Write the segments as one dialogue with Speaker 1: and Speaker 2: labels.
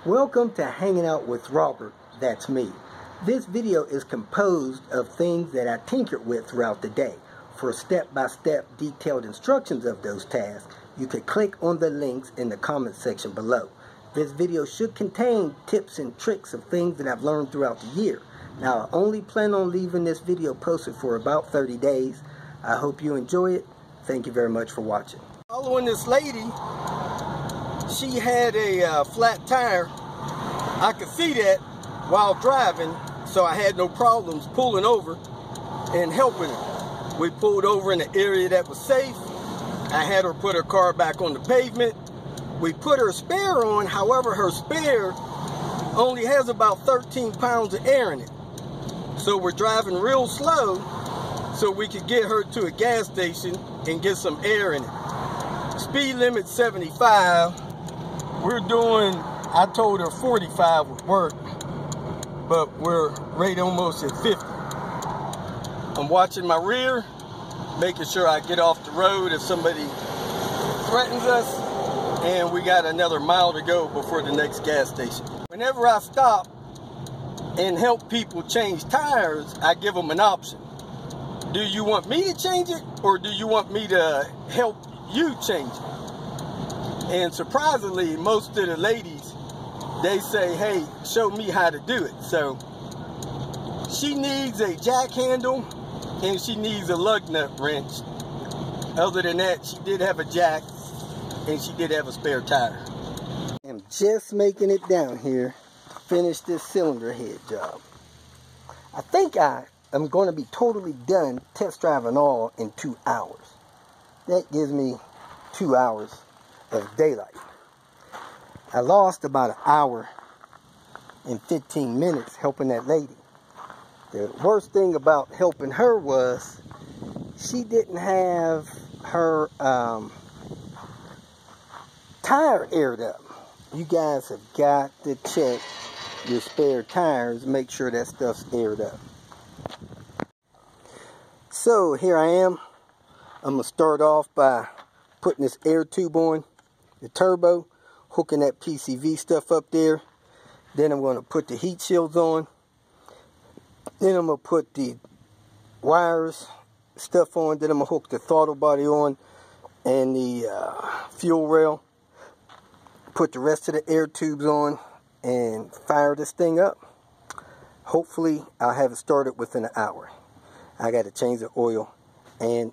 Speaker 1: Welcome to Hanging Out with Robert, that's me. This video is composed of things that I tinkered with throughout the day. For step-by-step detailed instructions of those tasks, you could click on the links in the comment section below. This video should contain tips and tricks of things that I've learned throughout the year. Now, I only plan on leaving this video posted for about 30 days. I hope you enjoy it. Thank you very much for watching. Following this lady, she had a flat tire. I could see that while driving, so I had no problems pulling over and helping her. We pulled over in an area that was safe. I had her put her car back on the pavement. We put her spare on, however, her spare only has about 13 pounds of air in it. So we're driving real slow so we could get her to a gas station and get some air in it. Speed limit 75. We're doing, I told her 45 would work, but we're right almost at 50. I'm watching my rear, making sure I get off the road if somebody threatens us, and we got another mile to go before the next gas station. Whenever I stop and help people change tires, I give them an option. Do you want me to change it, or do you want me to help you change it? And surprisingly, most of the ladies, they say, hey, show me how to do it. So she needs a jack handle and she needs a lug nut wrench. Other than that, she did have a jack and she did have a spare tire. I'm just making it down here, finish this cylinder head job. I think I am going to be totally done test driving all in 2 hours. That gives me 2 hours of daylight. I lost about an hour and 15 minutes helping that lady. The worst thing about helping her was she didn't have her tire aired up. You guys have got to check your spare tires, make sure that stuff's aired up. So here I am. I'm going to start off by putting this air tube on the turbo, hooking that PCV stuff up there. Then I'm going to put the heat shields on. Then I'm going to put the wires stuff on. Then I'm going to hook the throttle body on and the fuel rail. Put the rest of the air tubes on and fire this thing up. Hopefully I'll have it started within an hour. I got to change the oil and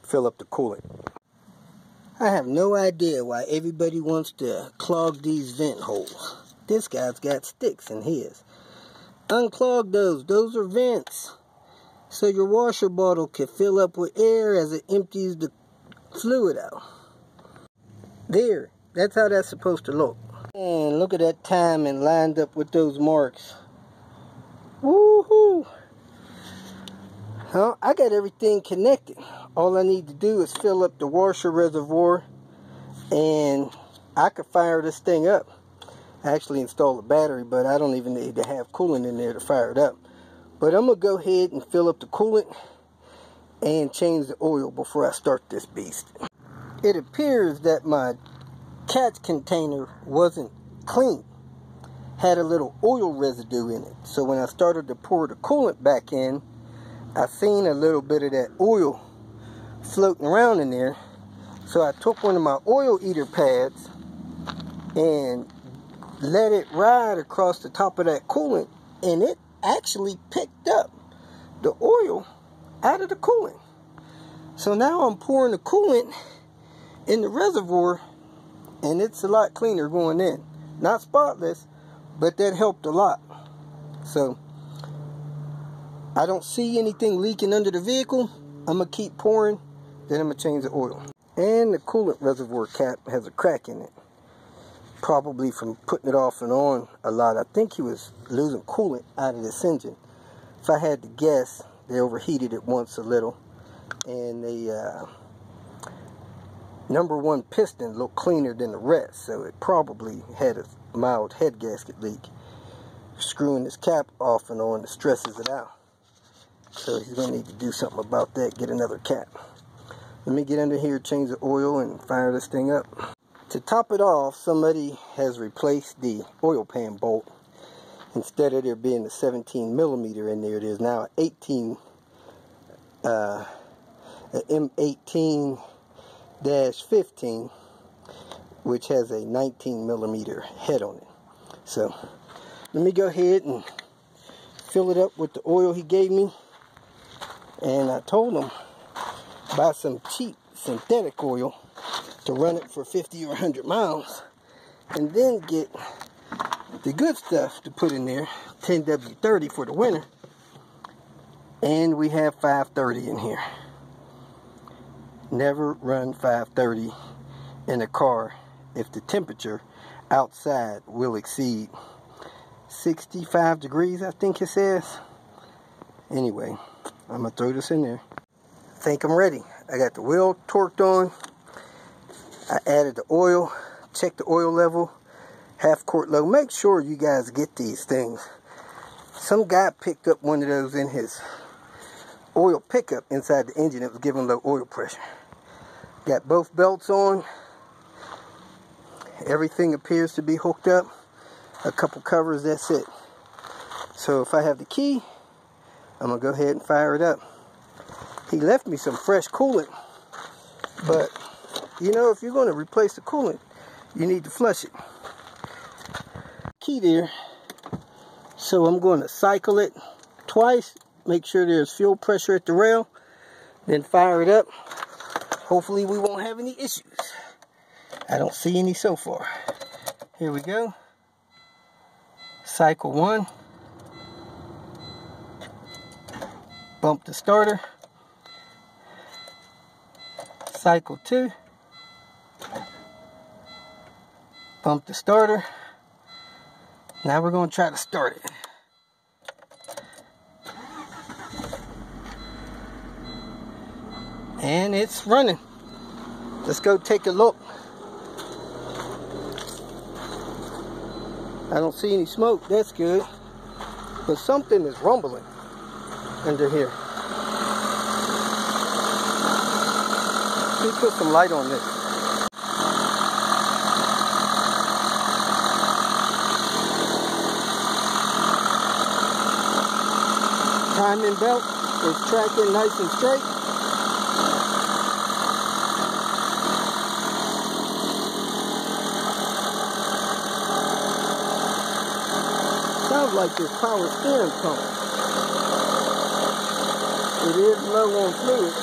Speaker 1: fill up the coolant. I have no idea why everybody wants to clog these vent holes. This guy's got sticks in his. Unclog those. Those are vents. So your washer bottle can fill up with air as it empties the fluid out. There. That's how that's supposed to look. And look at that timing lined up with those marks. Woohoo! I got everything connected. All I need to do is fill up the washer reservoir and I could fire this thing up. I actually installed a battery, but I don't even need to have coolant in there to fire it up. But I'm going to go ahead and fill up the coolant and change the oil before I start this beast. It appears that my catch container wasn't clean. Had a little oil residue in it. So when I started to pour the coolant back in, I seen a little bit of that oil floating around in there. So I took one of my oil eater pads and let it ride across the top of that coolant, and it actually picked up the oil out of the coolant. So now I'm pouring the coolant in the reservoir and it's a lot cleaner going in. Not spotless, but that helped a lot. So I don't see anything leaking under the vehicle. I'm going to keep pouring, then I'm going to change the oil. And the coolant reservoir cap has a crack in it. Probably from putting it off and on a lot. I think he was losing coolant out of this engine. If I had to guess, they overheated it once a little. And the number one piston looked cleaner than the rest. So it probably had a mild head gasket leak. Screwing this cap off and on, it stresses it out. So he's going to need to do something about that, get another cap. Let me get under here, change the oil, and fire this thing up. To top it off, somebody has replaced the oil pan bolt. Instead of there being a 17 millimeter in there, there's now an M18-15, which has a 19 millimeter head on it. So let me go ahead and fill it up with the oil he gave me. And I told him buy some cheap synthetic oil to run it for 50 or 100 miles, and then get the good stuff to put in there, 10W30 for the winter. And we have 530 in here. Never run 530 in a car if the temperature outside will exceed 65 degrees, I think it says. Anyway, I'm gonna throw this in there. I think I'm ready. I got the wheel torqued on. I added the oil, checked the oil level, half quart low. Make sure you guys get these things. Some guy picked up one of those in his oil pickup inside the engine. It was giving low oil pressure. Got both belts on. Everything appears to be hooked up. A couple covers, that's it. So if I have the key, I'm gonna go ahead and fire it up. He left me some fresh coolant, but you know, if you're going to replace the coolant, you need to flush it. Key there. So I'm going to cycle it twice, make sure there's fuel pressure at the rail, then fire it up. Hopefully we won't have any issues. I don't see any so far. Here we go. Cycle 1. Bump the starter. Cycle 2. Bump the starter. Now we're going to try to start it. And it's running. Let's go take a look. I don't see any smoke. That's good. But something is rumbling under here. Let me put some light on this. Timing belt is tracking nice and straight. Sounds like this power steering pump. It is low on fluid.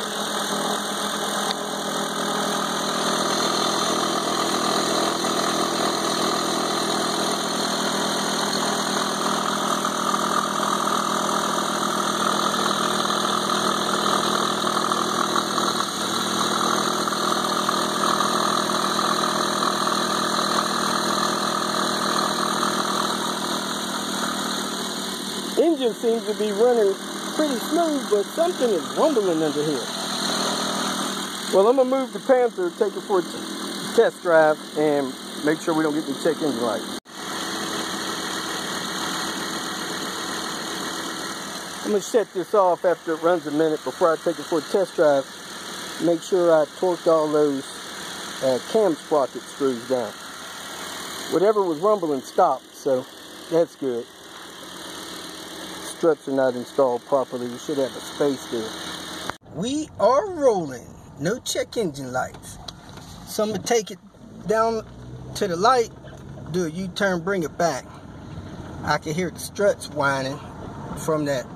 Speaker 1: Engine seems to be running pretty smooth, but something is rumbling under here. Well, I'm going to move the Panther, take it for a test drive, and make sure we don't get any check engine lights. I'm going to shut this off after it runs a minute before I take it for a test drive. Make sure I torqued all those cam sprocket screws down. Whatever was rumbling stopped, so that's good. Struts are not installed properly. You should have a space there. We are rolling. No check engine lights. So I'm going to take it down to the light, do a U-turn, bring it back. I can hear the struts whining from that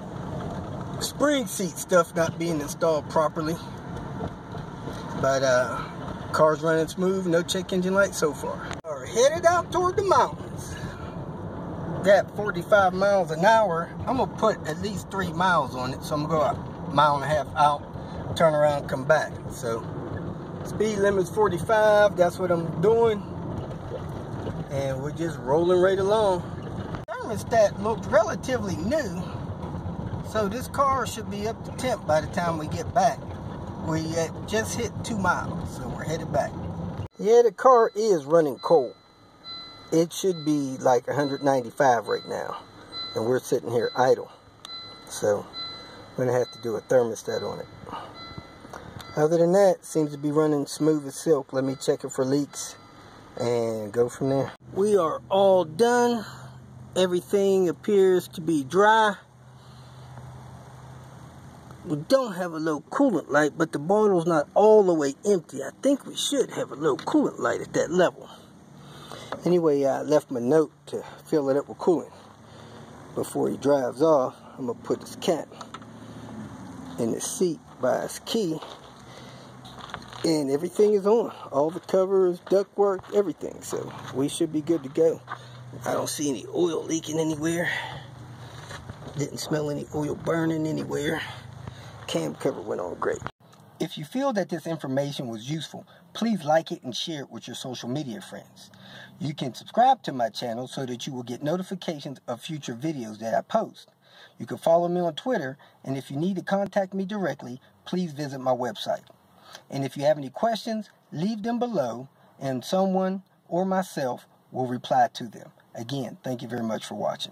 Speaker 1: spring seat stuff not being installed properly. But car's running smooth, no check engine light so far. We're headed out toward the mountains. Got 45 miles an hour. I'm gonna put at least 3 miles on it, so I'm gonna go a mile and a half out, turn around, come back. So speed limit's 45. That's what I'm doing, and we're just rolling right along. Thermostat looked relatively new, so this car should be up to temp by the time we get back. We just hit 2 miles, so we're headed back. Yeah, the car is running cold. It should be like 195 right now, and we're sitting here idle. So I'm gonna have to do a thermostat on it. Other than that, seems to be running smooth as silk. Let me check it for leaks. and go from there. We are all done. Everything appears to be dry. We don't have a low coolant light, but the bottle's not all the way empty. I think we should have a low coolant light at that level. Anyway, I left my note to fill it up with coolant. Before he drives off, I'm going to put his cat in the seat by his key. And everything is on. All the covers, ductwork, everything. So we should be good to go. I don't see any oil leaking anywhere. Didn't smell any oil burning anywhere. Cam cover went on great. If you feel that this information was useful, please like it and share it with your social media friends. You can subscribe to my channel so that you will get notifications of future videos that I post. You can follow me on Twitter, and if you need to contact me directly, please visit my website. And if you have any questions, leave them below, and someone or myself will reply to them. Again, thank you very much for watching.